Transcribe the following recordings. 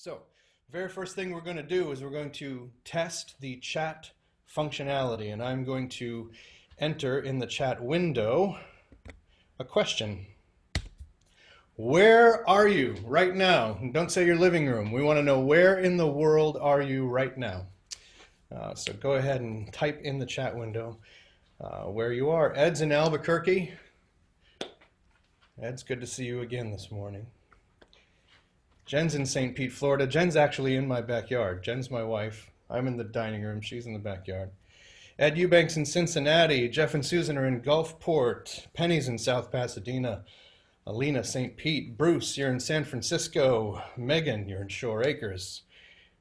So, very first thing we're going to do is we're going to test the chat functionality, and I'm going to enter in the chat window a question. Where are you right now? Don't say your living room. We want to know where in the world are you right now. So go ahead and type in the chat window where you are. Ed's in Albuquerque. Ed's, good to see you again this morning. Jen's in St. Pete, Florida. Jen's actually in my backyard. Jen's my wife. I'm in the dining room. She's in the backyard. Ed Eubanks in Cincinnati. Jeff and Susan are in Gulfport. Penny's in South Pasadena. Alina, St. Pete. Bruce, you're in San Francisco. Megan, you're in Shore Acres.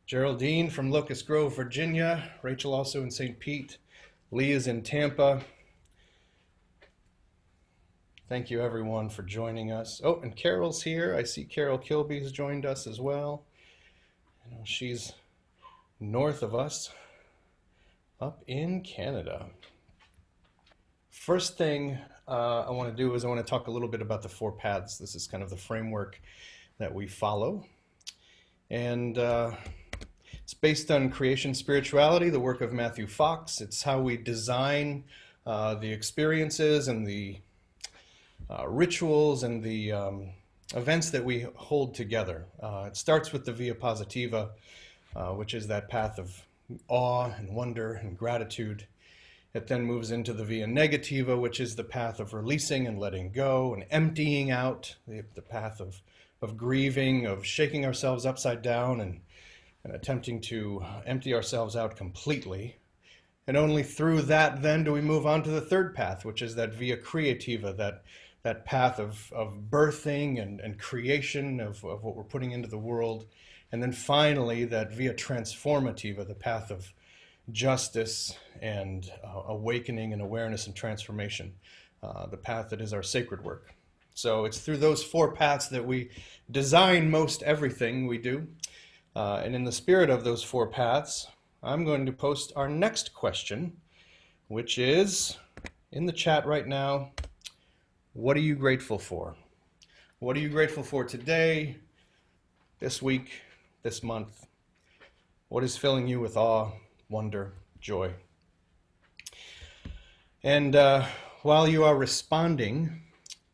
Geraldine from Locust Grove, Virginia. Rachel also in St. Pete. Lee is in Tampa. Thank you, everyone, for joining us. Oh, and Carol's here. I see Carol Kilby's joined us as well. I know she's north of us, up in Canada. First thing I want to do is I want to talk a little bit about the 4 paths. This is kind of the framework that we follow. And it's based on creation spirituality, the work of Matthew Fox. It's how we design the experiences and the rituals and the events that we hold together. It starts with the via positiva, which is that path of awe and wonder and gratitude. It then moves into the via negativa, which is the path of releasing and letting go and emptying out, the path of grieving, of shaking ourselves upside down and attempting to empty ourselves out completely. And only through that then do we move on to the third path, which is that via creativa, that path of birthing and creation of what we're putting into the world. And then finally, that via transformativa, the path of justice and awakening and awareness and transformation, the path that is our sacred work. So it's through those 4 paths that we design most everything we do. And in the spirit of those 4 paths, I'm going to post our next question, which is in the chat right now. What are you grateful for? What are you grateful for today, this week, this month? What is filling you with awe, wonder, joy? And while you are responding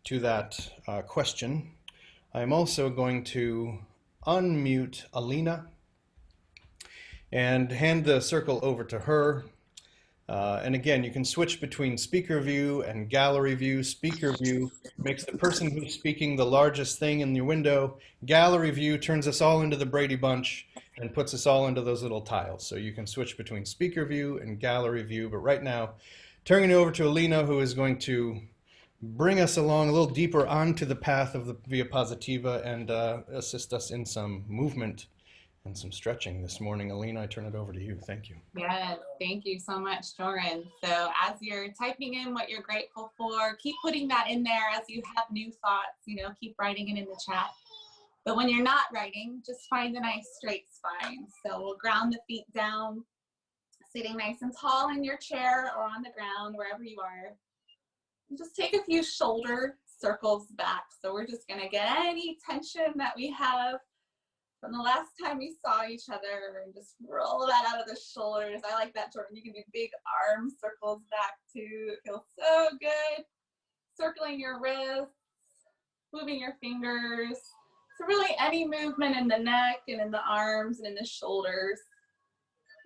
to that question, I'm also going to unmute Alina and hand the circle over to her. And again, you can switch between speaker view and gallery view. Speaker view makes the person who's speaking the largest thing in your window. Gallery view turns us all into the Brady Bunch and puts us all into those little tiles. So you can switch between speaker view and gallery view. But right now, turning it over to Alina, who is going to bring us along a little deeper onto the path of the via positiva and assist us in some movement and some stretching this morning. Alina, I turn it over to you. Thank you. Yes, thank you so much, Joran. So as you're typing in what you're grateful for, keep putting that in there. As you have new thoughts, keep writing it in the chat. But when you're not writing, just find a nice straight spine. So we'll ground the feet down, sitting nice and tall in your chair or on the ground, wherever you are. And just take a few shoulder circles back. So we're just gonna get any tension that we have from the last time we saw each other and just roll that out of the shoulders. I like that, Jordan. You can do big arm circles back too. It feels so good. Circling your wrists, moving your fingers. So really any movement in the neck and in the arms and in the shoulders.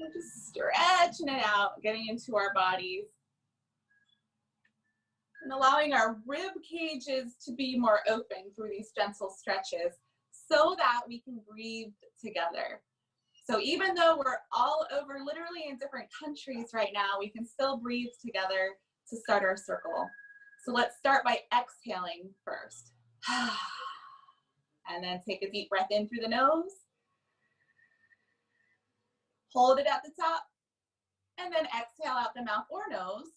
We're just stretching it out, getting into our bodies. And allowing our rib cages to be more open through these gentle stretches, so that we can breathe together. So even though we're all over literally in different countries right now, we can still breathe together to start our circle. So let's start by exhaling first. And then take a deep breath in through the nose. Hold it at the top. And then exhale out the mouth or nose.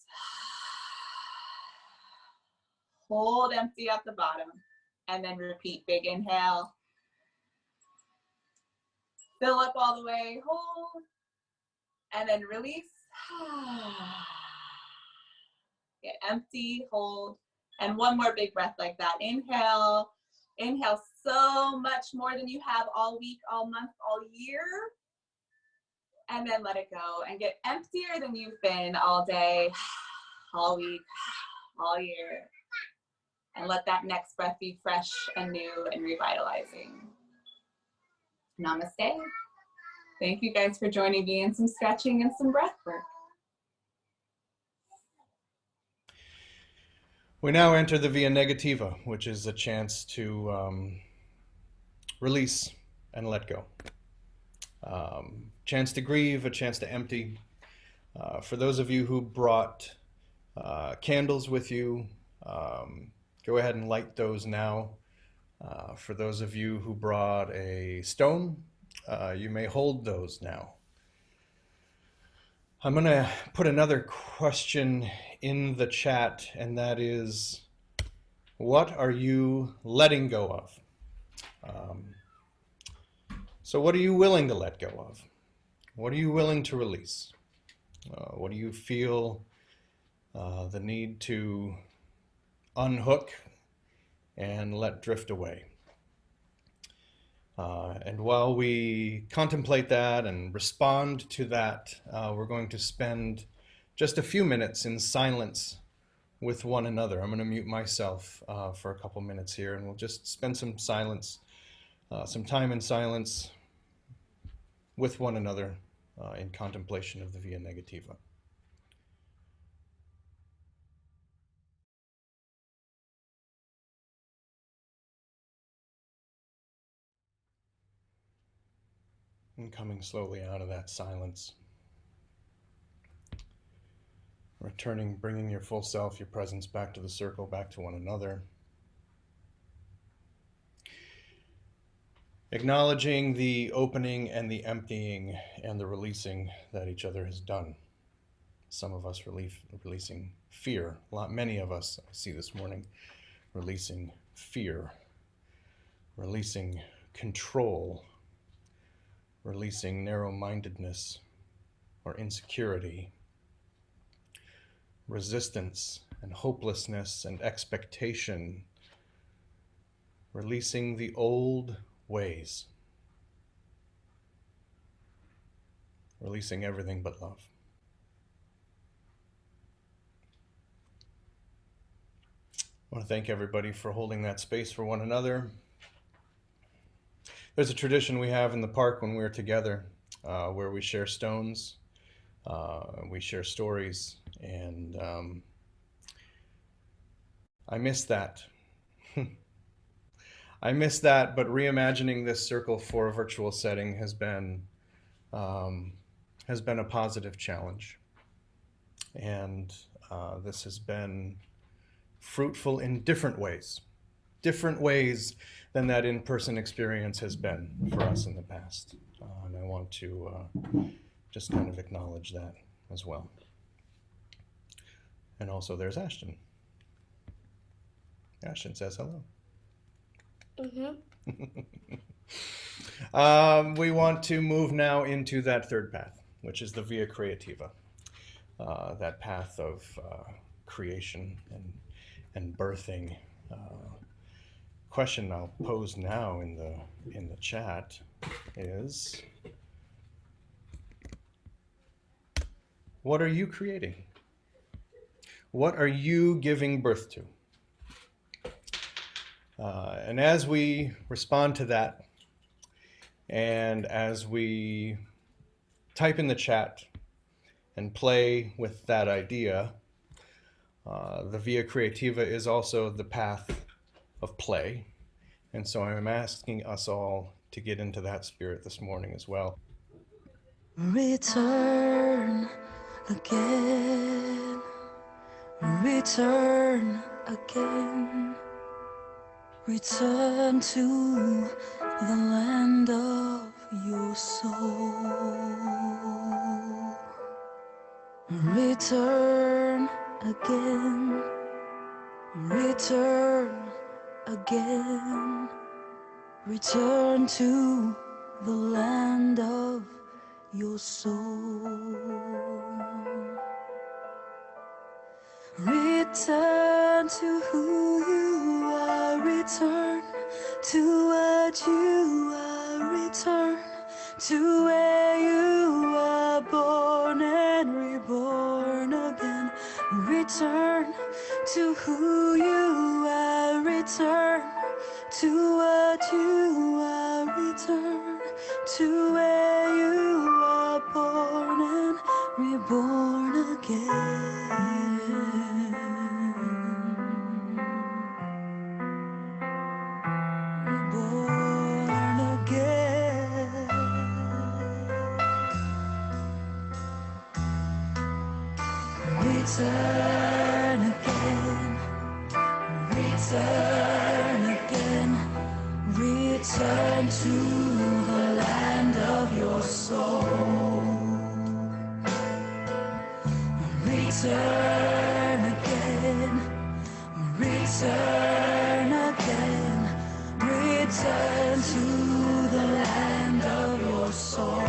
Hold empty at the bottom. And then repeat. Big inhale. Fill up all the way, hold, and then release. Get empty, hold, and one more big breath like that. Inhale, Inhale so much more than you have all week, all month, all year. And then let it go and get emptier than you've been all day, all week, all year. And let that next breath be fresh and new and revitalizing. Namaste. Thank you guys for joining me in some stretching and some breath work. We now enter the via negativa, which is a chance to release and let go. Chance to grieve, a chance to empty. For those of you who brought candles with you, go ahead and light those now. For those of you who brought a stone, you may hold those now. I'm going to put another question in the chat, and that is, what are you letting go of? So what are you willing to let go of? What are you willing to release? What do you feel the need to unhook and let drift away? And while we contemplate that and respond to that, we're going to spend just a few minutes in silence with one another. I'm going to mute myself for a couple minutes here, and we'll just spend some time in silence with one another in contemplation of the via negativa. And coming slowly out of that silence, returning, bringing your full self, your presence back to the circle, back to one another. Acknowledging the opening and the emptying and the releasing that each other has done. Some of us releasing fear. Many of us, I see this morning, releasing fear, releasing control, releasing narrow-mindedness or insecurity, resistance and hopelessness and expectation, releasing the old ways, releasing everything but love. I want to thank everybody for holding that space for one another. There's a tradition we have in the park when we're together where we share stones, we share stories, and I miss that. I miss that, but reimagining this circle for a virtual setting has been a positive challenge. And this has been fruitful in different ways than that in-person experience has been for us in the past. And I want to just kind of acknowledge that as well. And also there's Ashton. Ashton says hello. We want to move now into that third path, which is the via creativa, that path of creation and birthing. Question I'll pose now in the chat is, what are you creating? What are you giving birth to? And as we respond to that, and as we type in the chat and play with that idea, the via creativa is also the path of play. And so I'm asking us all to get into that spirit this morning as well. Return again, return again, return to the land of your soul. Return again, return again, return to the land of your soul. Return to who you are, return to what you are. Return to where you were born and reborn again. Return to who you are. Return to what you are. Return to where you were born and reborn again. Reborn again. Return again. Return again. Return to the land of your soul. Return again. Return again. Return to the land of your soul.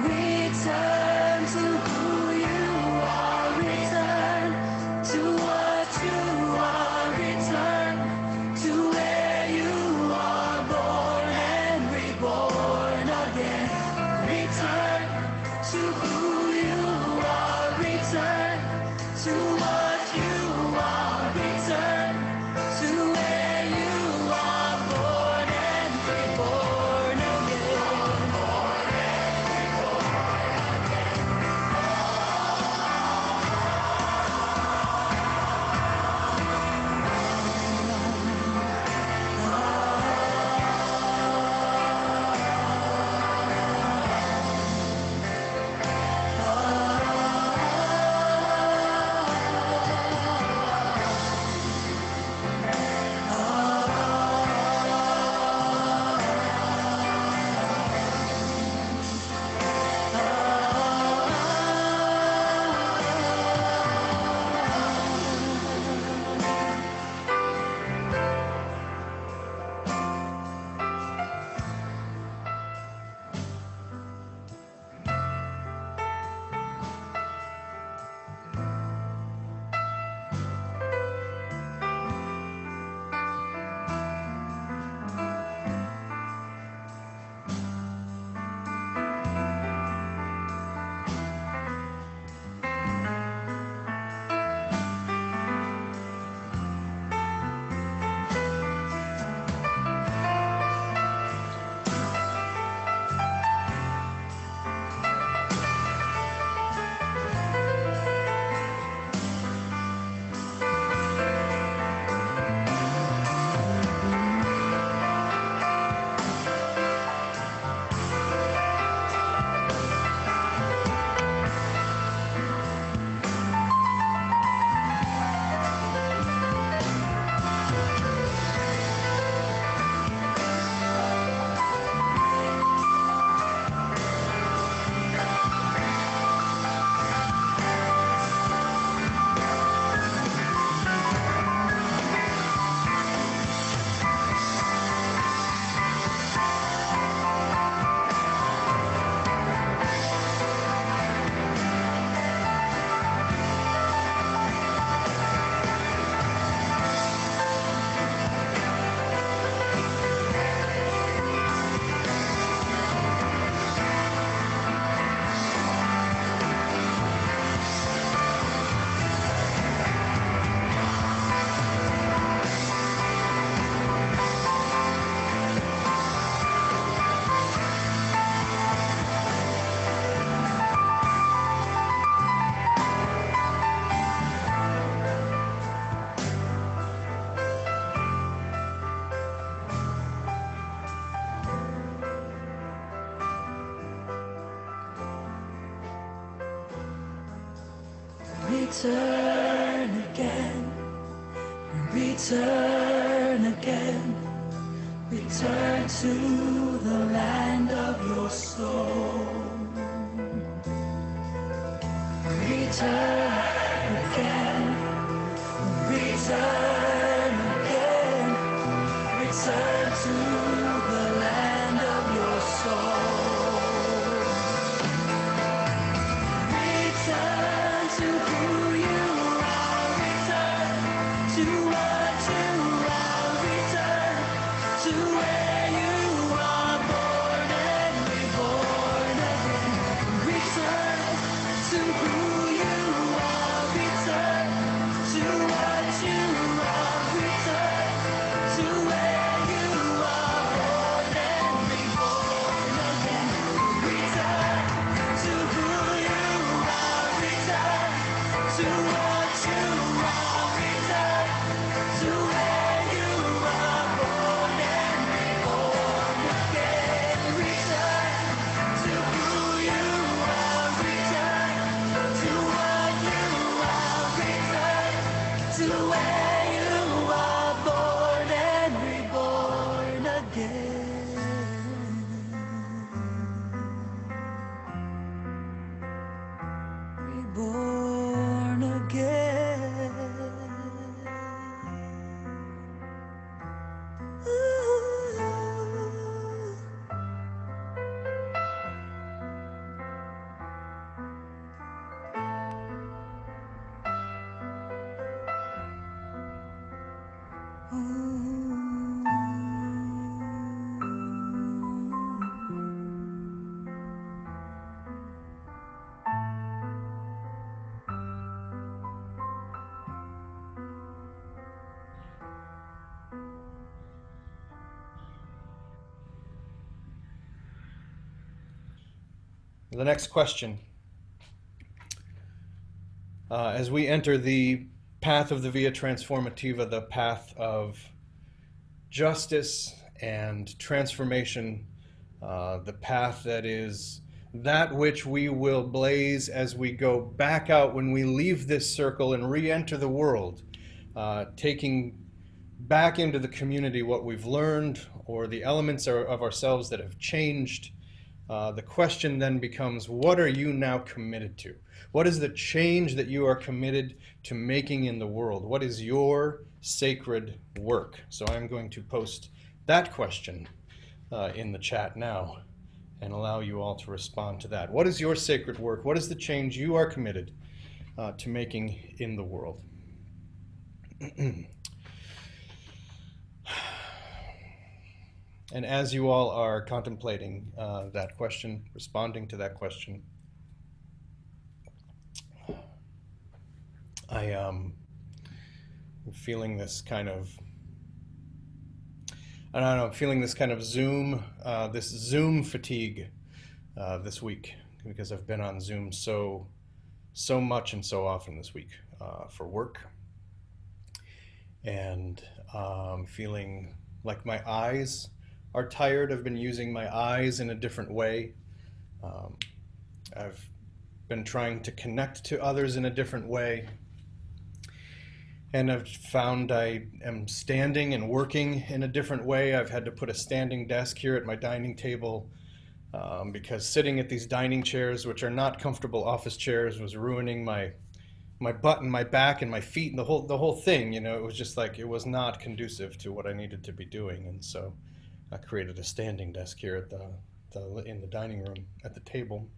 Return to who you are. Return to what you are. Return to where you are born and reborn again. Return to who you are. Return to what you are. Return to where you are born and reborn again. Return again, return again, return to the land of your soul. Return again, return again, return to the land of your soul. Return to who you are, return to what you to where you are born and reborn again. Reborn again. Ooh. The next question. As we enter the path of the Via Transformativa, the path of justice and transformation, the path that is that which we will blaze as we go back out when we leave this circle and re-enter the world, taking back into the community what we've learned or the elements of ourselves that have changed. The question then becomes, what are you now committed to? What is the change that you are committed to making in the world? What is your sacred work? So I'm going to post that question in the chat now and allow you all to respond to that. What is your sacred work? What is the change you are committed to making in the world? And as you all are contemplating that question, responding to that question, I am feeling this kind of, I don't know, feeling this kind of Zoom fatigue this week, because I've been on Zoom so much and so often this week for work, and feeling like my eyes are tired. I've been using my eyes in a different way. I've been trying to connect to others in a different way. And I've found I am standing and working in a different way. I've had to put a standing desk here at my dining table because sitting at these dining chairs, which are not comfortable office chairs, was ruining my butt and my back and my feet and the whole thing. You know, it was just like, it was not conducive to what I needed to be doing. And so I created a standing desk here at in the dining room at the table.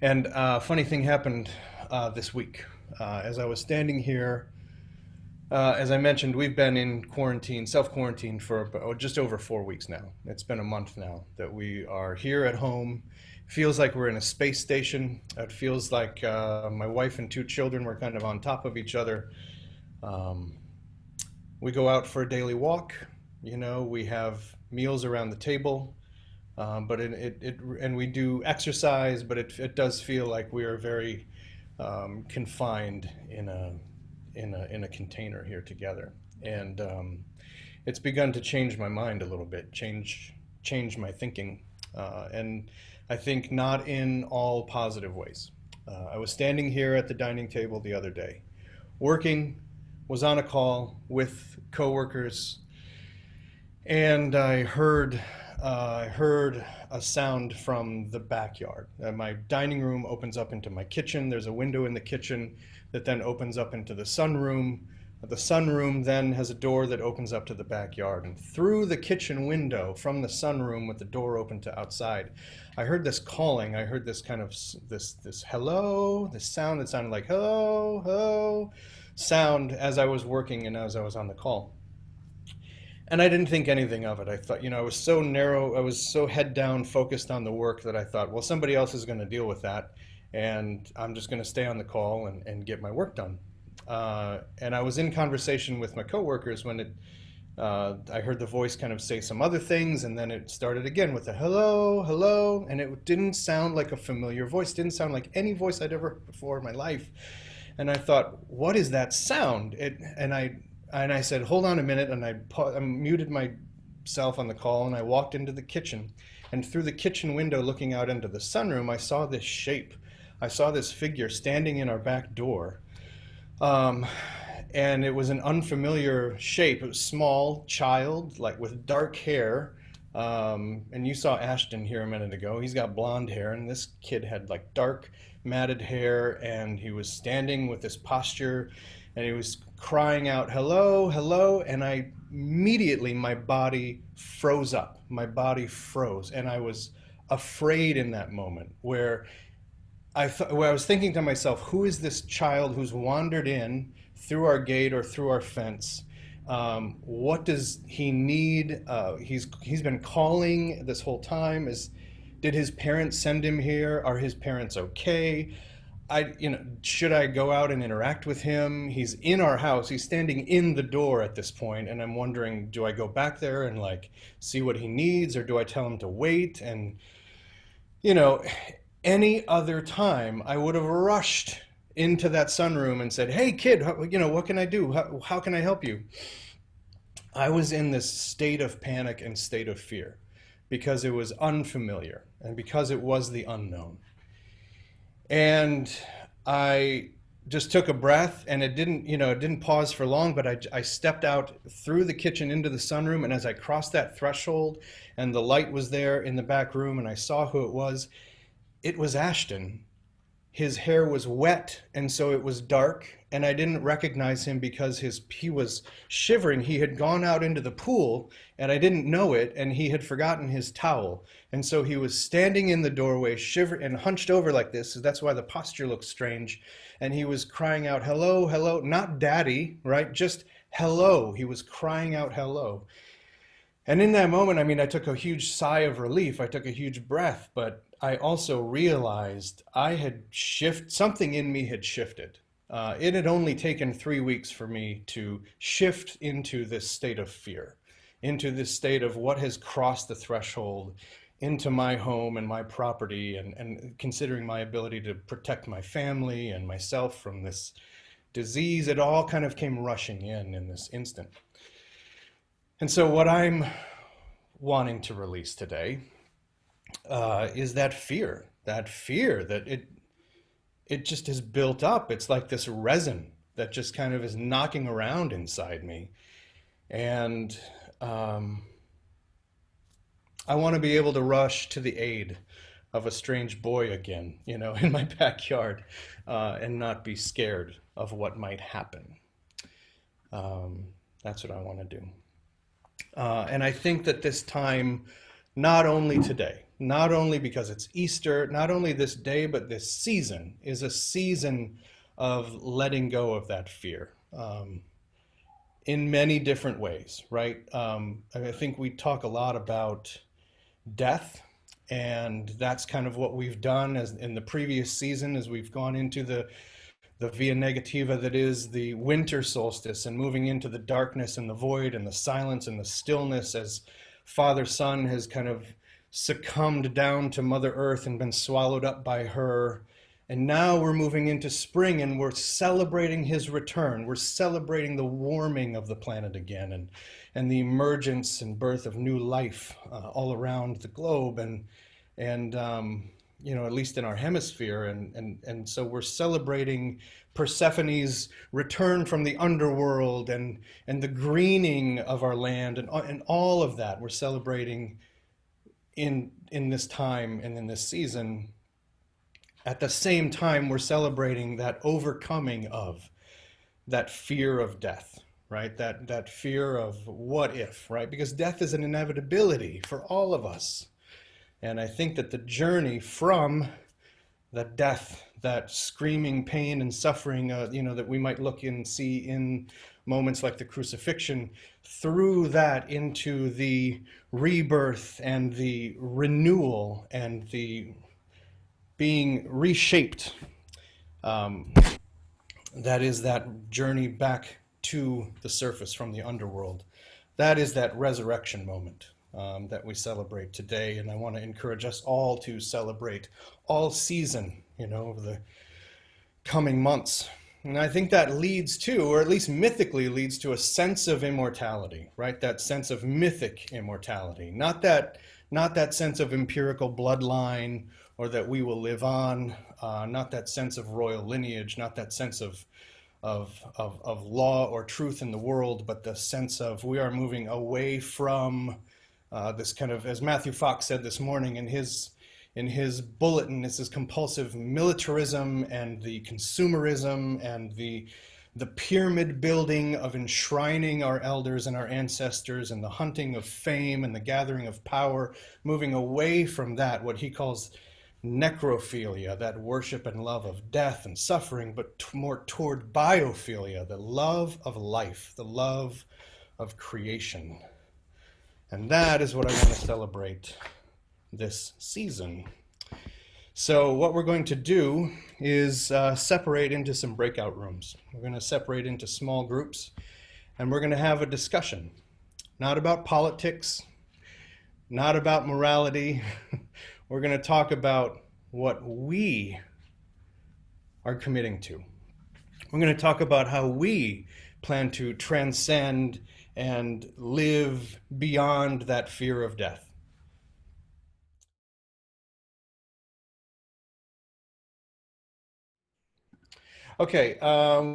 And a funny thing happened this week. As I was standing here, as I mentioned, we've been in quarantine, self-quarantine for just over 4 weeks now. It's been a month now that we are here at home. It feels like we're in a space station. It feels like my wife and 2 children were kind of on top of each other. We go out for a daily walk. You know, we have meals around the table, but and we do exercise, but it does feel like we are very confined in a container here together, and it's begun to change my mind a little bit, change my thinking, and I think not in all positive ways. I was standing here at the dining table the other day, working, was on a call with coworkers, and I heard a sound from the backyard. My dining room opens up into my kitchen. There's a window in the kitchen that then opens up into the sunroom. The sunroom then has a door that opens up to the backyard. And through the kitchen window, from the sunroom with the door open to outside, I heard this calling. I heard this kind of this hello, this sound that sounded like hello, hello sound as I was working and as I was on the call. And I didn't think anything of it. I thought, you know, I was so narrow, I was so head down focused on the work that I thought, well, somebody else is going to deal with that, and I'm just going to stay on the call and get my work done. And I was in conversation with my coworkers when I heard the voice kind of say some other things, and then it started again with a hello, hello, and it didn't sound like a familiar voice, didn't sound like any voice I'd ever heard before in my life. And I thought, what is that sound? And I said, hold on a minute, and I muted myself on the call, and I walked into the kitchen. And through the kitchen window looking out into the sunroom, I saw this shape. I saw this figure standing in our back door. and it was an unfamiliar shape. It was small, child, like with dark hair. And you saw Ashton here a minute ago. He's got blonde hair, and this kid had like dark, matted hair, and he was standing with this posture, and he was crying out, "Hello, hello!" And I immediately, my body froze up. My body froze, and I was afraid in that moment where where I was thinking to myself, who is this child who's wandered in through our gate or through our fence? What does he need? He's been calling this whole time. Did his parents send him here? Are his parents okay? Should I go out and interact with him? He's in our house. He's standing in the door at this point, and I'm wondering, do I go back there and like see what he needs, or do I tell him to wait? And you know, any other time I would have rushed into that sunroom and said, "Hey kid, what can I do? How can I help you?" I was in this state of panic and state of fear because it was unfamiliar and because it was the unknown. And I just took a breath, and it didn't pause for long, but I stepped out through the kitchen into the sunroom, and as I crossed that threshold and the light was there in the back room and I saw who it was Ashton. His hair was wet, and so it was dark, and I didn't recognize him because he was shivering. He had gone out into the pool, and I didn't know it, and he had forgotten his towel. And so he was standing in the doorway, shivering and hunched over like this. So that's why the posture looks strange. And he was crying out, "Hello, hello," not daddy, right? Just hello. He was crying out hello. And in that moment, I took a huge sigh of relief. I took a huge breath, but I also realized something in me had shifted. It had only taken 3 weeks for me to shift into this state of fear, into this state of what has crossed the threshold into my home and my property, and considering my ability to protect my family and myself from this disease. It all kind of came rushing in this instant. And so what I'm wanting to release today is that fear that it just is built up. It's like this resin that just kind of is knocking around inside me. And I want to be able to rush to the aid of a strange boy again, in my backyard, and not be scared of what might happen. That's what I want to do. And I think that this time, not only today, not only because it's Easter, not only this day, but this season is a season of letting go of that fear in many different ways, right? I think we talk a lot about death, and that's kind of what we've done as in the previous season as we've gone into the via negativa that is the winter solstice, and moving into the darkness and the void and the silence and the stillness as Father Sun has kind of succumbed down to Mother Earth and been swallowed up by her. And now we're moving into spring, and we're celebrating his return. We're celebrating the warming of the planet again, and the emergence and birth of new life all around the globe, and at least in our hemisphere. And so we're celebrating Persephone's return from the underworld and the greening of our land and all of that. We're celebrating in this time and in this season. At the same time, we're celebrating that overcoming of that fear of death, right? That fear of what if, right? Because death is an inevitability for all of us. And I think that the journey from the death, that screaming pain and suffering, that we might look and see in moments like the crucifixion, through that into the rebirth and the renewal and the being reshaped. That is that journey back to the surface from the underworld. That is that resurrection moment that we celebrate today. And I want to encourage us all to celebrate all season, over the coming months. And I think that leads to, or at least mythically leads to, a sense of immortality, right? That sense of mythic immortality, not that sense of empirical bloodline, or that we will live on, not that sense of royal lineage, not that sense of of law or truth in the world, but the sense of we are moving away from this kind of, as Matthew Fox said this morning in his bulletin, this is compulsive militarism and the consumerism and the pyramid building of enshrining our elders and our ancestors and the hunting of fame and the gathering of power, moving away from that, what he calls necrophilia, that worship and love of death and suffering, but more toward biophilia, the love of life, the love of creation. And that is what I want to celebrate this season. So what we're going to do is separate into some breakout rooms. We're going to separate into small groups, and we're going to have a discussion, not about politics, not about morality. We're going to talk about what we are committing to. We're going to talk about how we plan to transcend and live beyond that fear of death. Okay,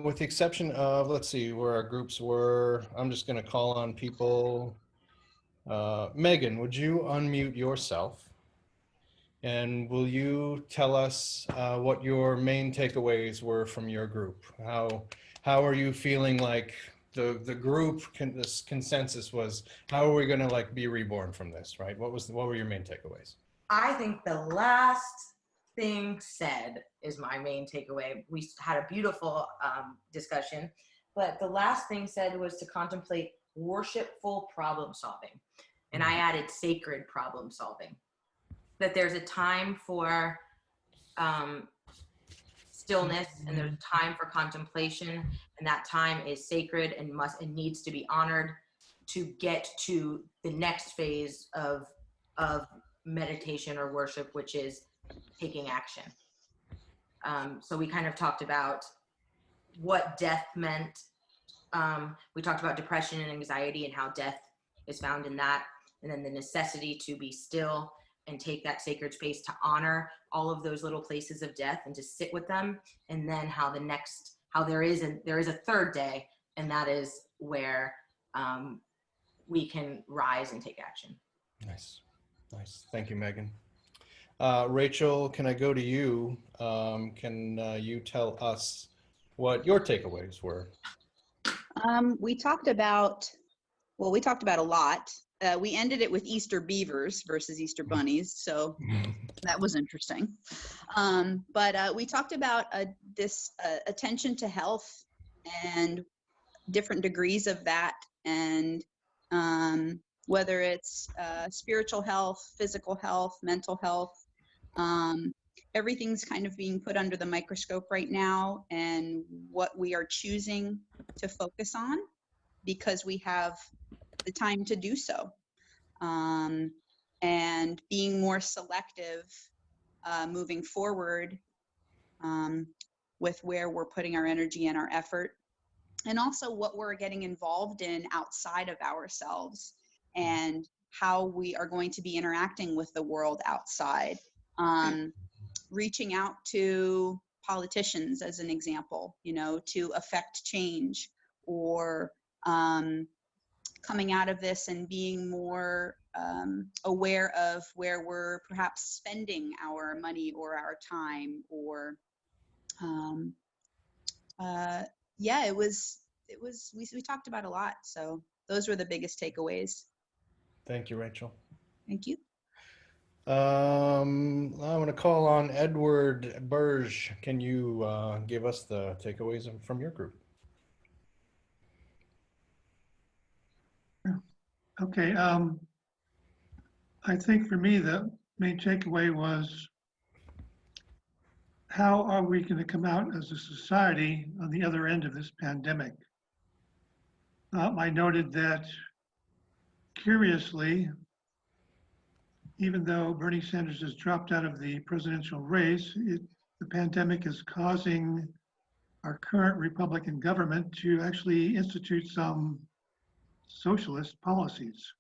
with the exception of, let's see where our groups were. I'm just going to call on people. Megan, would you unmute yourself? And will you tell us what your main takeaways were from your group? How are you feeling like the group this consensus was? How are we going to like be reborn from this? Right? What were your main takeaways? I think the last thing said is my main takeaway. We had a beautiful discussion, but the last thing said was to contemplate worshipful problem solving. And I added sacred problem solving. That there's a time for stillness and there's a time for contemplation, and that time is sacred and needs to be honored to get to the next phase of meditation or worship, which is taking action. So we kind of talked about what death meant. We talked about depression and anxiety and how death is found in that, and then the necessity to be still and take that sacred space to honor all of those little places of death and to sit with them, and then how there is a third day, and that is where we can rise and take action. Nice. Thank you, Megan. Rachel, can I go to you? Can you tell us what your takeaways were? We talked about a lot. We ended it with Easter beavers versus Easter bunnies, so that was interesting. But we talked about this attention to health and different degrees of that, and whether it's spiritual health, physical health, mental health. Everything's kind of being put under the microscope right now, and what we are choosing to focus on because we have the time to do so, and being more selective moving forward with where we're putting our energy and our effort, and also what we're getting involved in outside of ourselves and how we are going to be interacting with the world outside. Reaching out to politicians as an example, to affect change, or coming out of this and being more aware of where we're perhaps spending our money or our time, or we talked about a lot. So those were the biggest takeaways. Thank you, Rachel. Thank you. I want to call on Edward Burge. Can you give us the takeaways from your group? Okay. I think for me, the main takeaway was, how are we going to come out as a society on the other end of this pandemic? I noted that, curiously, even though Bernie Sanders has dropped out of the presidential race, the pandemic is causing our current Republican government to actually institute some socialist policies,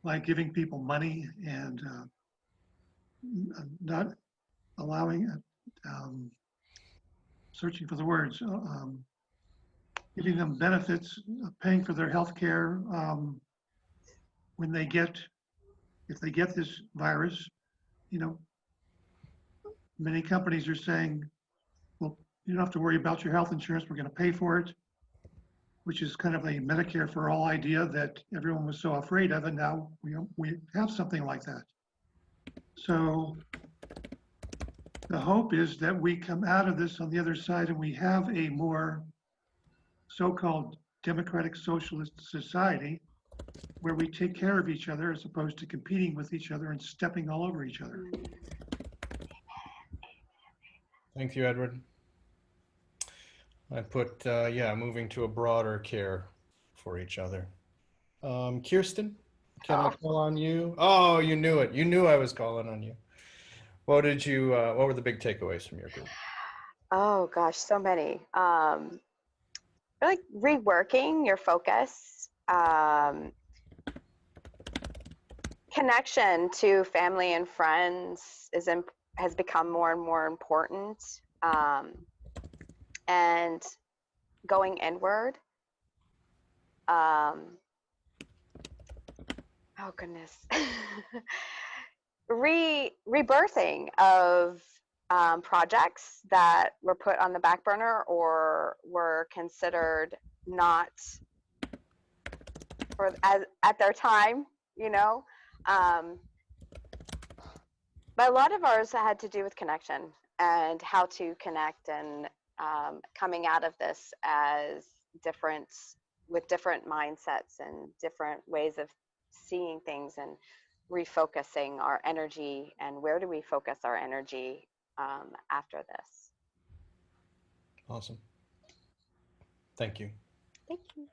like giving people money and not allowing searching for the words, giving them benefits, paying for their health care when they get, if they get this virus. You know, many companies are saying, well, you don't have to worry about your health insurance, we're going to pay for it, which is kind of a Medicare for all idea that everyone was so afraid of, and now we have something like that. So the hope is that we come out of this on the other side and we have a more so-called democratic socialist society where we take care of each other as opposed to competing with each other and stepping all over each other. Thank you, Edward. I put, yeah, moving to a broader care for each other. Kirsten, can I call on you? Oh, you knew it. You knew I was calling on you. What did you, what were the big takeaways from your group? Oh gosh, so many. Like reworking your focus, connection to family and friends has become more and more important, and going inward. Oh goodness. Rebirthing of projects that were put on the back burner or were considered not at their time, you know. But a lot of ours had to do with connection and how to connect, and coming out of this as with different mindsets and different ways of seeing things, and refocusing our energy, and where do we focus our energy after this. Awesome. Thank you. Thank you.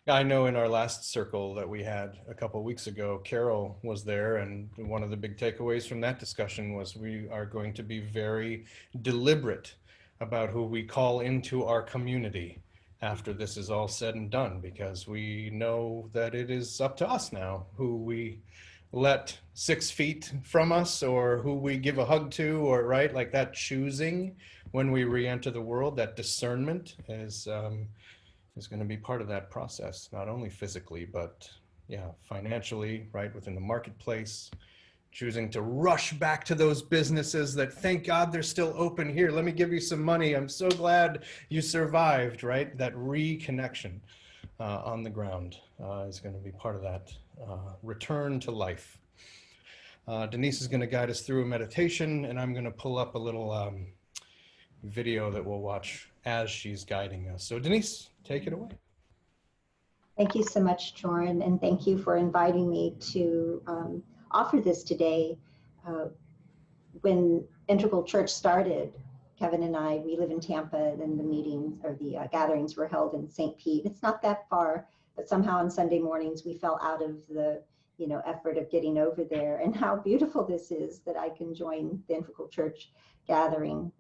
I know in our last circle that we had a couple of weeks ago, Carol was there, and one of the big takeaways from that discussion was we are going to be very deliberate about who we call into our community after this is all said and done, because we know that it is up to us now who we let 6 feet from us, or who we give a hug to, or right, like that choosing when we re-enter the world, that discernment is going to be part of that process, not only physically, but yeah, financially, right, within the marketplace, choosing to rush back to those businesses that, thank God they're still open. Here, let me give you some money. I'm so glad you survived, right? That reconnection on the ground is going to be part of that return to life. Denise is going to guide us through a meditation, and I'm going to pull up a little video that we'll watch as she's guiding us. So Denise, take it away. Thank you so much, Joran, and thank you for inviting me to offer this today. When Integral Church started, Kevin and I, we live in Tampa, and the meetings or the gatherings were held in St. Pete. It's not that far, but somehow on Sunday mornings we fell out of the effort of getting over there. And how beautiful this is that I can join the Integral Church gathering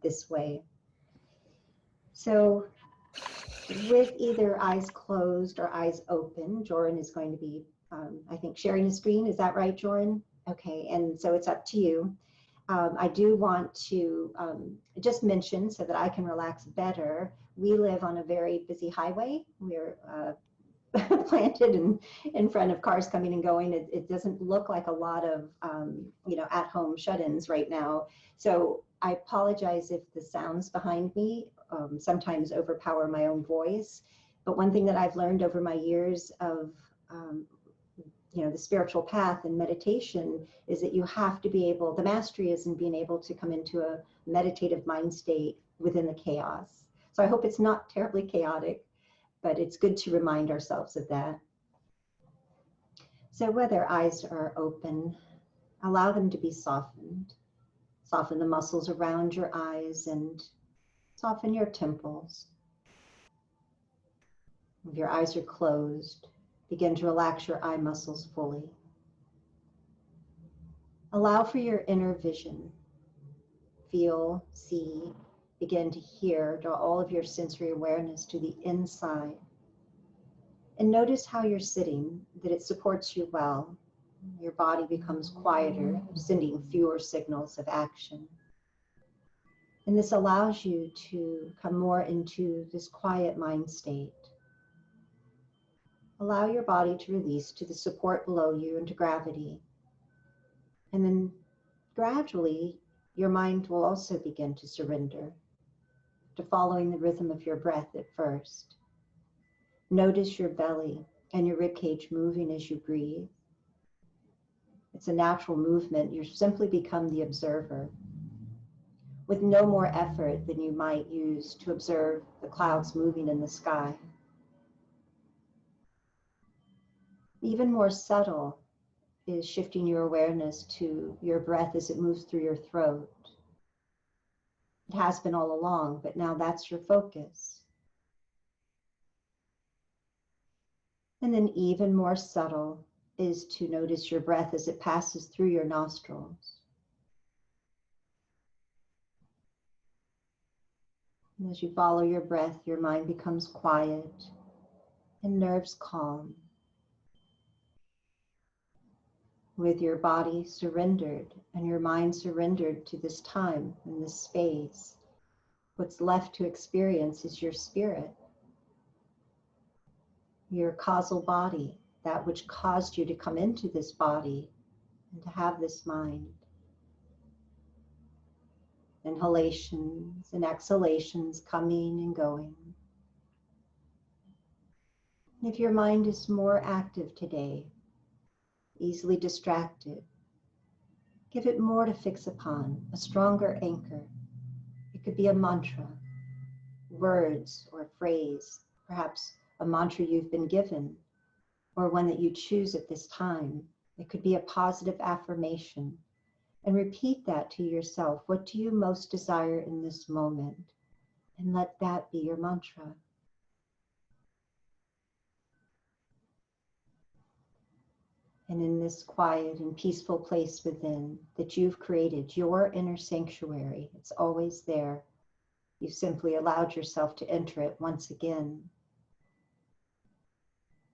this way. So with either eyes closed or eyes open, Joran is going to be, I think, sharing his screen. Is that right, Joran? Okay, and so it's up to you. I do want to just mention, so that I can relax better, we live on a very busy highway. We're planted in front of cars coming and going. It doesn't look like a lot of at-home shut-ins right now. So I apologize if the sounds behind me sometimes overpower my own voice. But one thing that I've learned over my years of the spiritual path and meditation is that you have to be able, the mastery is in being able to come into a meditative mind state within the chaos. So I hope it's not terribly chaotic, but it's good to remind ourselves of that. So whether eyes are open, allow them to be softened. Soften the muscles around your eyes and soften your temples. If your eyes are closed, begin to relax your eye muscles fully. Allow for your inner vision. Feel, see, begin to hear, draw all of your sensory awareness to the inside. And notice how you're sitting, that it supports you well. Your body becomes quieter, sending fewer signals of action. And this allows you to come more into this quiet mind state. Allow your body to release to the support below you and to gravity. And then gradually, your mind will also begin to surrender to following the rhythm of your breath at first. Notice your belly and your ribcage moving as you breathe. It's a natural movement. You simply become the observer with no more effort than you might use to observe the clouds moving in the sky. Even more subtle is shifting your awareness to your breath as it moves through your throat. It has been all along, but now that's your focus. And then even more subtle is to notice your breath as it passes through your nostrils. And as you follow your breath, your mind becomes quiet and nerves calm. With your body surrendered and your mind surrendered to this time and this space, what's left to experience is your spirit, your causal body, that which caused you to come into this body and to have this mind. Inhalations and exhalations coming and going. And if your mind is more active today, easily distracted, give it more to fix upon, a stronger anchor. It could be a mantra, words or a phrase, perhaps a mantra you've been given, or one that you choose at this time. It could be a positive affirmation. And repeat that to yourself. What do you most desire in this moment? And let that be your mantra. And in this quiet and peaceful place within that you've created, your inner sanctuary, it's always there. You've simply allowed yourself to enter it once again.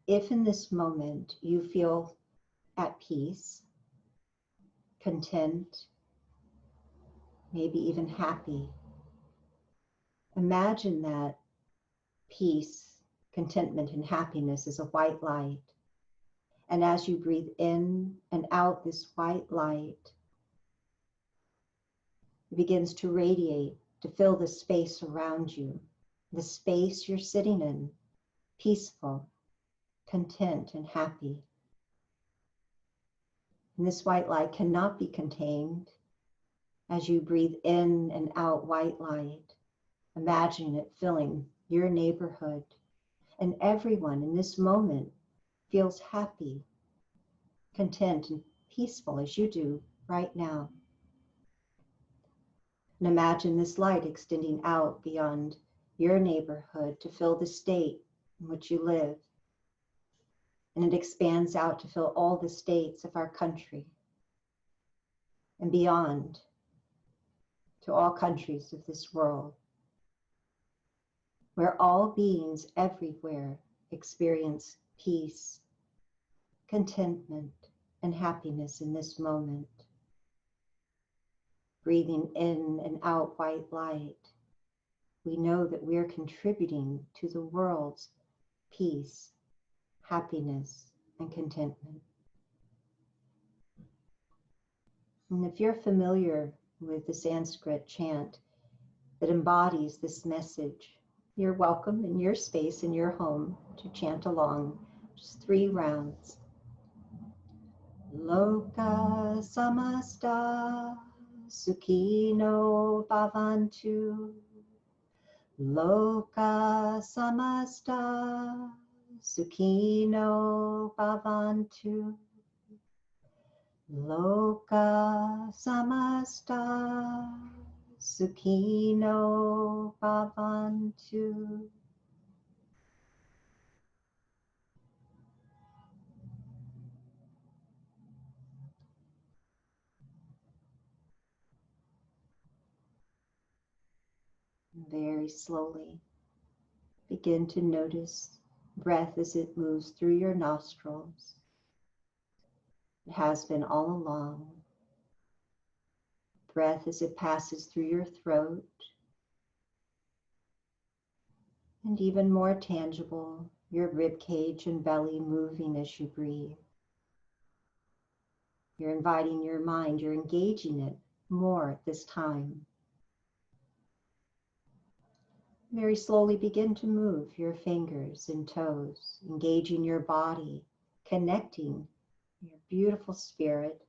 If in this moment you feel at peace, content, maybe even happy, imagine that peace, contentment, and happiness is a white light. And as you breathe in and out this white light, it begins to radiate, to fill the space around you, the space you're sitting in, peaceful, content, and happy. And this white light cannot be contained. As you breathe in and out white light, imagine it filling your neighborhood, and everyone in this moment feels happy, content, and peaceful as you do right now. And imagine this light extending out beyond your neighborhood to fill the state in which you live. And it expands out to fill all the states of our country and beyond to all countries of this world, where all beings everywhere experience peace, contentment, and happiness in this moment. Breathing in and out white light, we know that we're contributing to the world's peace, happiness, and contentment. And if you're familiar with the Sanskrit chant that embodies this message, you're welcome in your space, in your home, to chant along, just 3 rounds. Loka samasta sukhino bhavantu. Loka samasta sukhino bhavantu. Loka samasta sukhino bhavantu. Very slowly, begin to notice breath as it moves through your nostrils. It has been all along. breath as it passes through your throat. And even more tangible, your rib cage and belly moving as you breathe. You're inviting your mind, you're engaging it more at this time. Very slowly begin to move your fingers and toes, engaging your body, connecting your beautiful spirit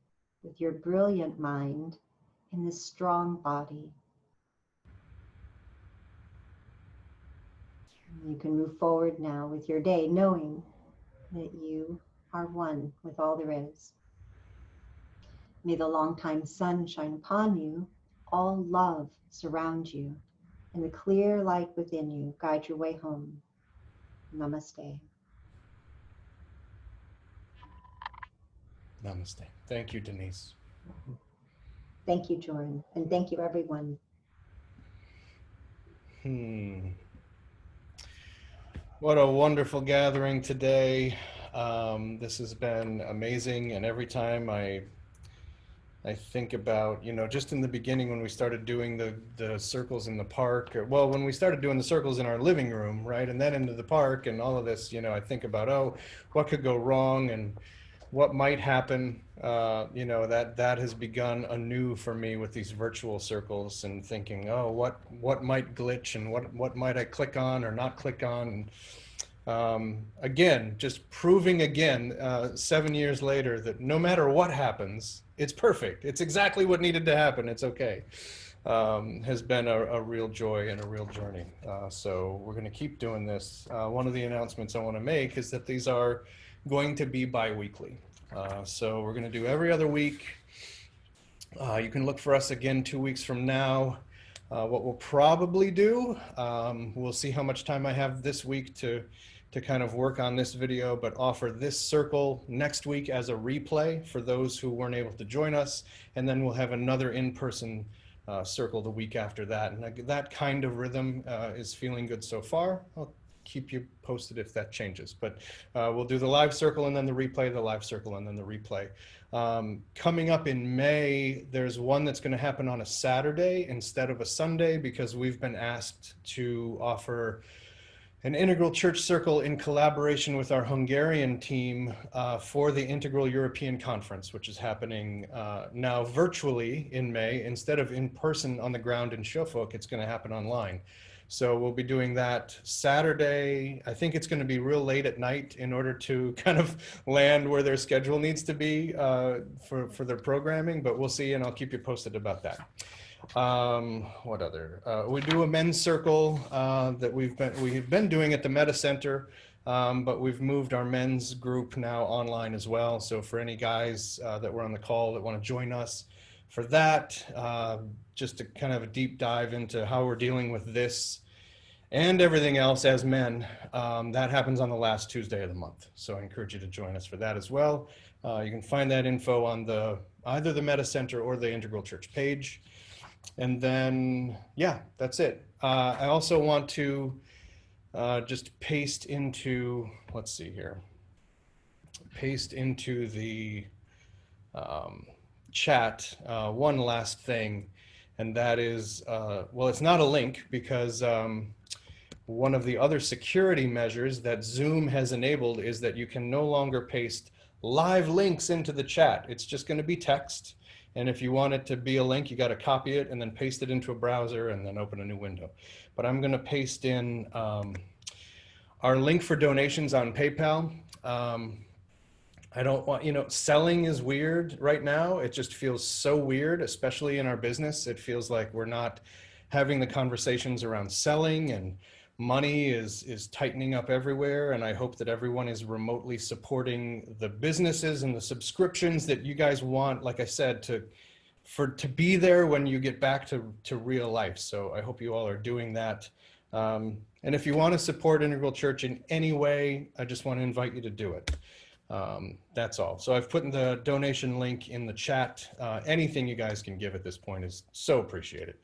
with your brilliant mind in this strong body. You can move forward now with your day, knowing that you are one with all there is. May the longtime sun shine upon you, all love surround you, and the clear light within you guide your way home. Namaste. Namaste. Thank you, Denise. Thank you, Jordan, and thank you, everyone. What a wonderful gathering today. This has been amazing, and every time I think about, just in the beginning when we started doing the circles in the park, when we started doing the circles in our living room, right, and then into the park and all of this, I think about, oh, what could go wrong and what might happen. That has begun anew for me with these virtual circles, and thinking, oh, what might glitch and what might I click on or not click on. Again, just proving again, 7 years later, that no matter what happens, it's perfect. It's exactly what needed to happen. It's okay. Has been a real joy and a real journey. So we're going to keep doing this. One of the announcements I want to make is that these are going to be bi-weekly. So we're going to do every other week. You can look for us again 2 weeks from now. What we'll probably do, we'll see how much time I have this week to kind of work on this video, but offer this circle next week as a replay for those who weren't able to join us. And then we'll have another in-person circle the week after that. And that kind of rhythm is feeling good so far. I'll keep you posted if that changes, but we'll do the live circle and then the replay, the live circle and then the replay. Coming up in May, there's one that's going to happen on a Saturday instead of a Sunday, because we've been asked to offer an integral church circle in collaboration with our Hungarian team for the Integral European Conference, which is happening now virtually in May. Instead of in person on the ground in Suffolk, it's going to happen online. So we'll be doing that Saturday. I think it's going to be real late at night in order to kind of land where their schedule needs to be for their programming, but we'll see, and I'll keep you posted about that. What other? We do a men's circle that we've been doing at the Meta Center, but we've moved our men's group now online as well. So for any guys that were on the call that want to join us for that, just to kind of a deep dive into how we're dealing with this and everything else as men, that happens on the last Tuesday of the month. So I encourage you to join us for that as well. You can find that info on either the Meta Center or the Integral Church page. And then, yeah, that's it. I also want to just paste into, let's see here, paste into the chat one last thing, and that is, well, it's not a link, because one of the other security measures that Zoom has enabled is that you can no longer paste live links into the chat. It's just going to be text. And if you want it to be a link, you got to copy it and then paste it into a browser and then open a new window. But I'm going to paste in our link for donations on PayPal. I don't want, selling is weird right now. It just feels so weird, especially in our business. It feels like we're not having the conversations around selling, and money is tightening up everywhere. And I hope that everyone is remotely supporting the businesses and the subscriptions that you guys want, like I said, to be there when you get back to real life. So I hope you all are doing that. And if you want to support Integral Church in any way, I just want to invite you to do it. That's all. So I've put in the donation link in the chat. Anything you guys can give at this point is so appreciated.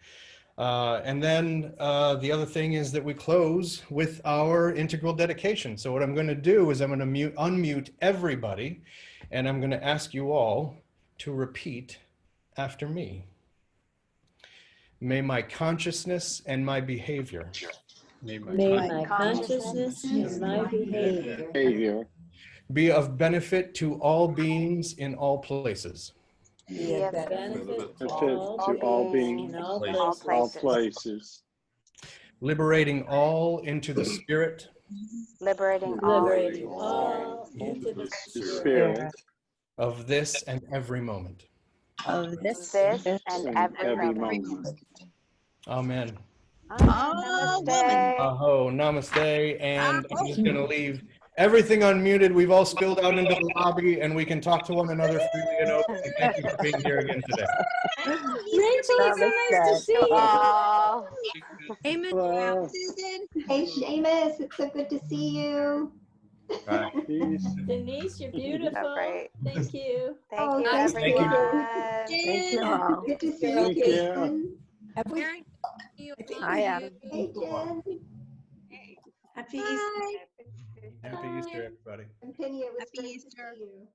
And then the other thing is that we close with our integral dedication. So what I'm going to do is I'm going to unmute everybody, and I'm going to ask you all to repeat after me. May my consciousness and my behavior May May my my consciousness and my behavior behavior be of benefit to all beings in all places, be of benefit to benefit all to all beings beings, in all all places, all places, places, liberating all into the spirit liberating all liberating into the spirit all into the the spirit spirit of this and every moment. of of this this and and and every every moment. moment. Amen. Namaste. Aho, namaste. And I'm just going to leave everything unmuted. We've all spilled out into the lobby and we can talk to one another freely and openly. Thank you for being here again today. Rachel, it's so nice to see you. Oh, Amen. Susan. Hey, Seamus, it's so good to see you. Bye. Peace. Denise, you're so beautiful. great. Thank you. Thank Oh, you, thank Thank you. everyone. Thank you all. Good to see you, Thank you. Caitlin. Have we? Hi, Adam. Hey, Jen. Happy Easter. Happy Easter, everybody. And Penny, it was Happy great Easter. to see you.